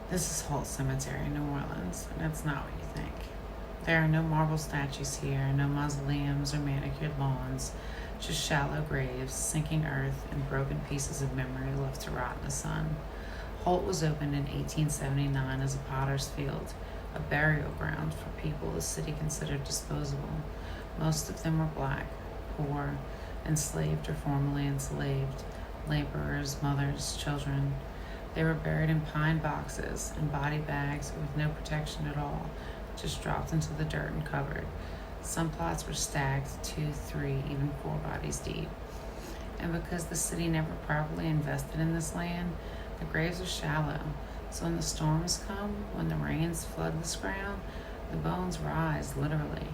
This is Holt Cemetery in New Orleans, and it's not what you think. There are no marble statues here, no mausoleums or manicured lawns, just shallow graves, sinking earth, and broken pieces of memory left to rot in the sun. Holt was opened in 1879 as a potter's field, a burial ground for people the city considered disposable. Most of them were black, poor, enslaved or formerly enslaved, laborers, mothers, children. They were buried in pine boxes and body bags with no protection at all, just dropped into the dirt and covered. Some plots were stacked 2, 3, even 4 bodies deep. And because the city never properly invested in this land, the graves are shallow. So when the storms come, when the rains flood this ground, the bones rise, literally.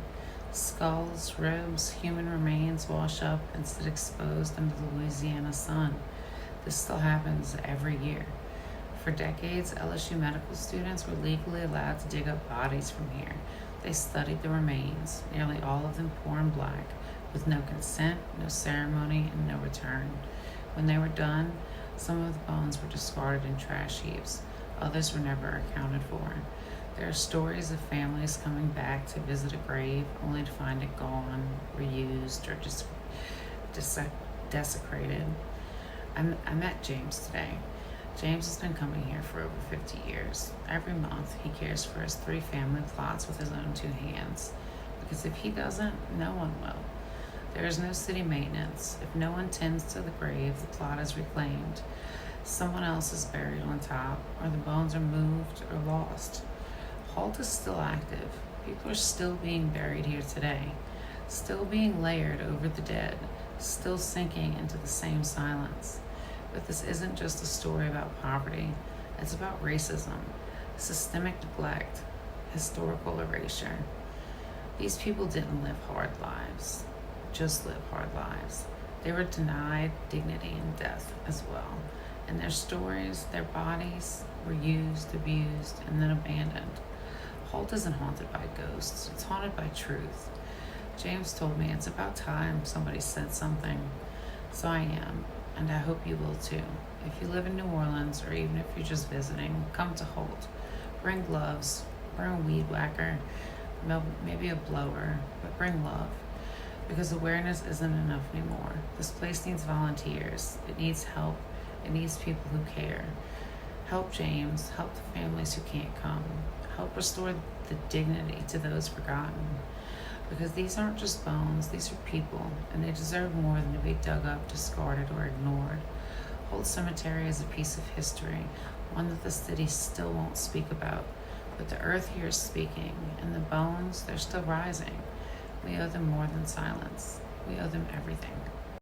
Skulls, ribs, human remains wash up and sit exposed under the Louisiana sun. This still happens every year. For decades, LSU medical students were legally allowed to dig up bodies from here. They studied the remains, nearly all of them poor and black, with no consent, no ceremony, and no return. When they were done, some of the bones were discarded in trash heaps. Others were never accounted for. There are stories of families coming back to visit a grave only to find it gone, reused, or just desecrated. I met James today. James has been coming here for over 50 years. Every month, he cares for his 3 family plots with his own 2 hands. Because if he doesn't, no one will. There is no city maintenance. If no one tends to the grave, the plot is reclaimed. Someone else is buried on top, or the bones are moved or lost. Holt is still active. People are still being buried here today, still being layered over the dead, still sinking into the same silence. But this isn't just a story about poverty. It's about racism, systemic neglect, historical erasure. These people didn't live hard lives, just live hard lives. They were denied dignity and death as well. And their stories, their bodies, were used, abused, and then abandoned. Holt isn't haunted by ghosts. It's haunted by truth. James told me it's about time somebody said something. So I am. And I hope you will too. If you live in New Orleans, or even if you're just visiting, come to Holt. Bring gloves, bring a weed whacker, maybe a blower, but bring love. Because awareness isn't enough anymore. This place needs volunteers. It needs help. It needs people who care. Help James, help the families who can't come. Help restore the dignity to those forgotten. Because these aren't just bones, these are people, and they deserve more than to be dug up, discarded, or ignored. Holt Cemetery is a piece of history, one that the city still won't speak about. But the earth here is speaking, and the bones, they're still rising. We owe them more than silence. We owe them everything.